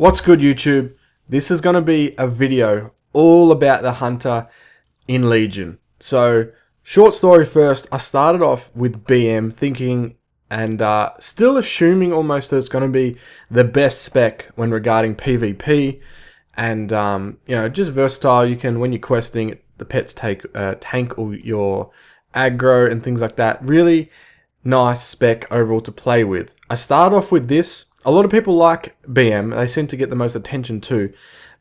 What's good, YouTube? This is going to be a video all about the Hunter in Legion. So, short story first, I started off with BM thinking and still assuming almost that it's going to be the best spec when regarding PvP. And, just versatile. You can, when you're questing, the pets tank all your aggro and things like that. Really nice spec overall to play with. I started off with this. A lot of people like BM. They seem to get the most attention too.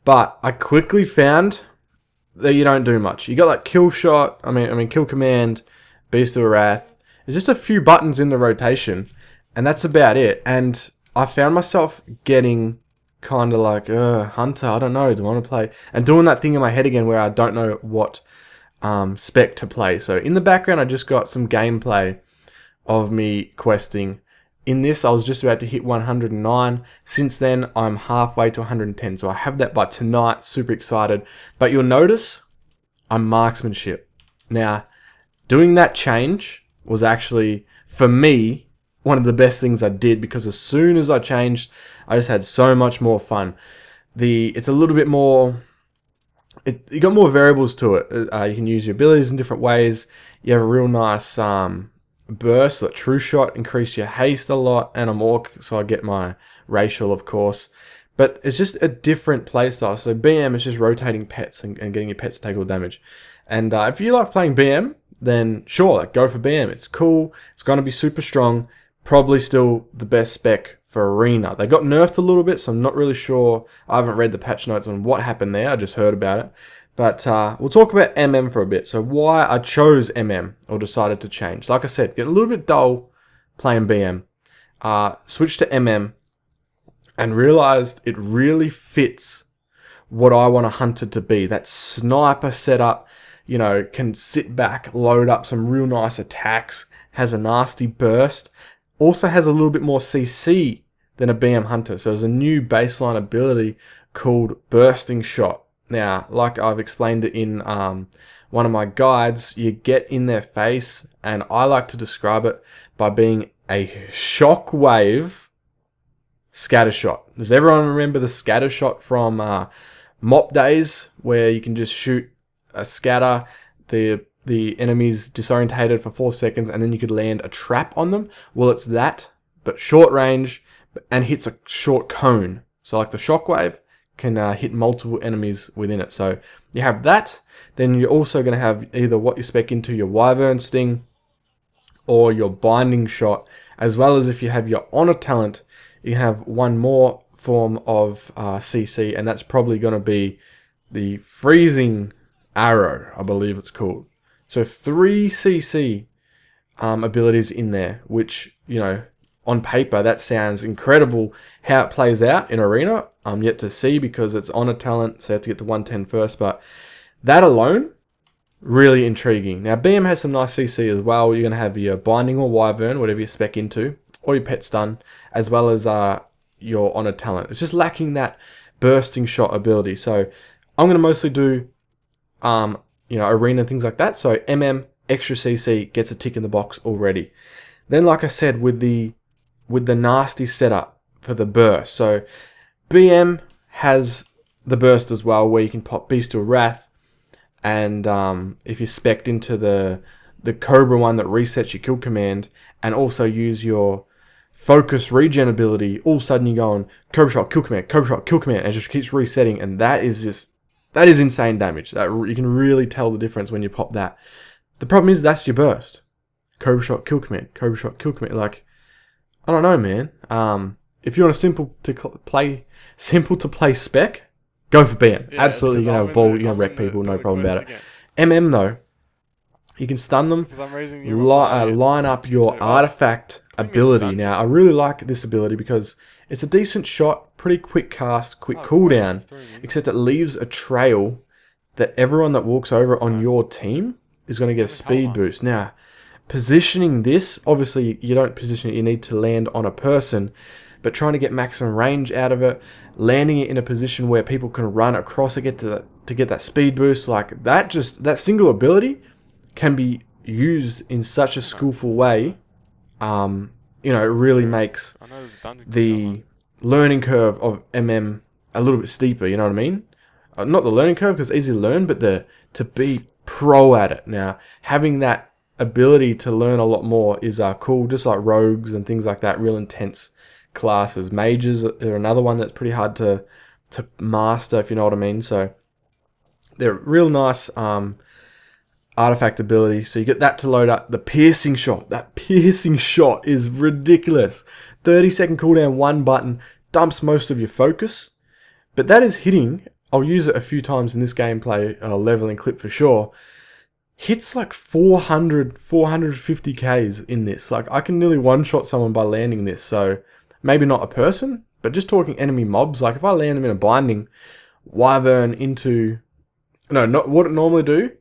But I quickly found that you don't do much. You got like kill shot, kill command, beast of wrath. There's just a few buttons in the rotation, and that's about it. And I found myself getting kind of like, Hunter, I don't know, do I want to play? And doing that thing in my head again where I don't know what spec to play. So in the background, I just got some gameplay of me questing. In this, I was just about to hit 109. Since then, I'm halfway to 110. So I have that by tonight. Super excited. But you'll notice I'm Marksmanship. Now, doing that change was actually, for me, one of the best things I did, because as soon as I changed, I just had so much more fun. It's a little bit more... You got more variables to it. You can use your abilities in different ways. You have a real nice... burst, like true shot, increase your haste a lot, and I'm orc, so I get my racial, of course. But it's just a different playstyle. So BM is just rotating pets and getting your pets to take all damage. And if you like playing BM, then sure, like, go for BM. It's cool. It's going to be super strong. Probably still the best spec for Arena. They got nerfed a little bit, so I'm not really sure. I haven't read the patch notes on what happened there. I just heard about it. But we'll talk about MM for a bit. So why I chose MM or decided to change. Like I said, getting a little bit dull playing BM. Switched to MM and realized it really fits what I want a Hunter to be. That sniper setup, can sit back, load up some real nice attacks, has a nasty burst. Also has a little bit more CC than a BM Hunter. So there's a new baseline ability called Bursting Shot. Now, like I've explained it in one of my guides, you get in their face, and I like to describe it by being a shockwave scattershot. Does everyone remember the scattershot from mop days, where you can just shoot a scatter, the enemy's disorientated for 4 seconds, and then you could land a trap on them? Well, it's that, but short range, and hits a short cone. So like the shockwave can hit multiple enemies within it. So you have that. Then you're also going to have either what you spec into your Wyvern Sting or your Binding Shot, as well as if you have your Honor Talent, you have one more form of CC, and that's probably going to be the Freezing Arrow, I believe it's called. So 3 CC abilities in there, which, on paper, that sounds incredible. How it plays out in Arena, I'm yet to see, because it's Honor Talent, so you have to get to 110 first. But that alone, really intriguing. Now, BM has some nice CC as well. You're going to have your Binding or Wyvern, whatever you spec into, or your Pet Stun, as well as your Honor Talent. It's just lacking that Bursting Shot ability. So I'm going to mostly do, Arena and things like that. So MM, extra CC, gets a tick in the box already. Then, like I said, with the nasty setup for the burst. So BM has the burst as well, where you can pop Beast of Wrath, and if you're spec'd into the Cobra one that resets your kill command, and also use your focus regen ability, all of a sudden you go on Cobra Shot, kill command, Cobra Shot, kill command, and it just keeps resetting, and that is insane damage. You can really tell the difference when you pop that. The problem is that's your burst. Cobra Shot, kill command, Cobra Shot, kill command. Like, I don't know, man. If you want a simple to play spec, go for BM. Yeah, absolutely, you can have a ball, you can wreck people, no problem about it. MM though, you can stun them, line up your artifact ability. Now, I really like this ability because it's a decent shot, pretty quick cast, quick cooldown, except it leaves a trail that everyone that walks over on your team is going to get a speed boost. Now, positioning this, obviously you don't position it, you need to land on a person, but trying to get maximum range out of it, landing it in a position where people can run across it to get that speed boost, like that single ability can be used in such a skillful way. It really makes the learning curve of MM a little bit steeper, you know what I mean? Not the learning curve, because it's easy to learn, but to be pro at it. Now, having that ability to learn a lot more is cool, just like rogues and things like that, real intense classes. Mages are another one that's pretty hard to master, if you know what I mean. So they're real nice artifact ability. So you get that to load up. The piercing shot. That piercing shot is ridiculous. 30-second cooldown, one button, dumps most of your focus. But that is hitting. I'll use it a few times in this gameplay leveling clip for sure. Hits like 450 Ks in this. Like, I can nearly one-shot someone by landing this. So maybe not a person, but just talking enemy mobs. Like, if I land them in a binding, wyvern into... No, not what it normally do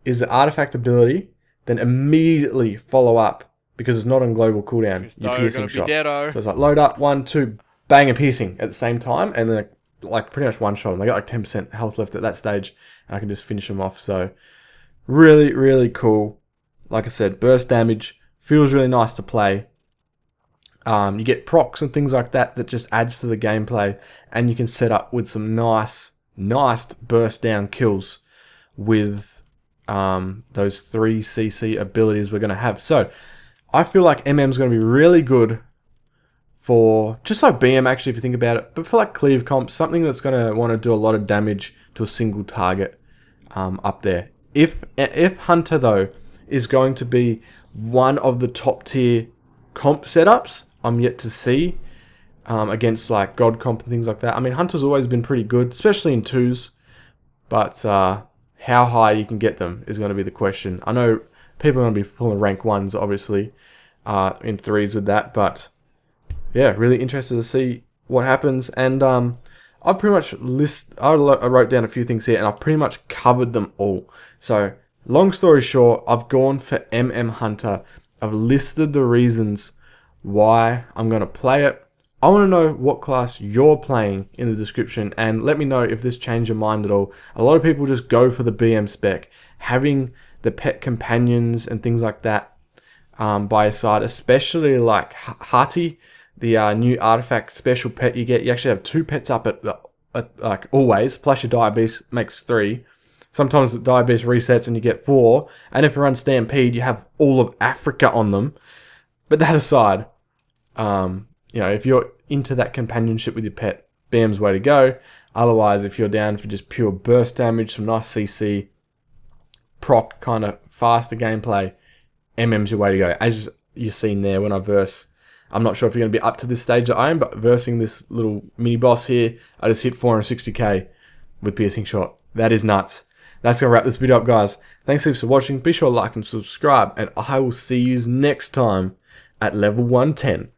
is the artifact ability, then immediately follow up, because it's not on global cooldown, your piercing shot. So it's like load up, 1, 2, bang, and piercing at the same time, and then like pretty much one shot them. They got like 10% health left at that stage, and I can just finish them off. So really, really cool. Like I said, burst damage, feels really nice to play. You get procs and things like that just adds to the gameplay, and you can set up with some nice burst down kills with those 3cc abilities we're going to have. So I feel like MM's going to be really good for, just like BM actually if you think about it, but for like cleave comps, something that's going to want to do a lot of damage to a single target up there. If Hunter though is going to be one of the top tier comp setups, I'm yet to see against like God comp and things like that. I mean, Hunter's always been pretty good, especially in 2s, but how high you can get them is going to be the question. I know people are going to be pulling rank 1s, obviously, in 3s with that, but yeah, really interested to see what happens. And I pretty much I wrote down a few things here, and I've pretty much covered them all. So, long story short, I've gone for Hunter. I've listed the reasons why I'm going to play it. I want to know what class you're playing in the description, and let me know if this changed your mind at all. A lot of people just go for the BM spec. Having the pet companions and things like that by your side, especially like Hati, the new artifact special pet you get. You actually have 2 pets up at like always, plus your Diabetes makes 3. Sometimes the Diabetes resets and you get 4, and if you run Stampede, you have all of Africa on them. But that aside, you know, if you're into that companionship with your pet, BM's way to go. Otherwise, if you're down for just pure burst damage, some nice CC, proc, kind of faster gameplay, MM's your way to go. As you've seen there when I verse, I'm not sure if you're going to be up to this stage that I am, but versing this little mini boss here, I just hit 460k with piercing shot. That is nuts. That's going to wrap this video up, guys. Thanks for watching. Be sure to like and subscribe, and I will see you next time at level 110.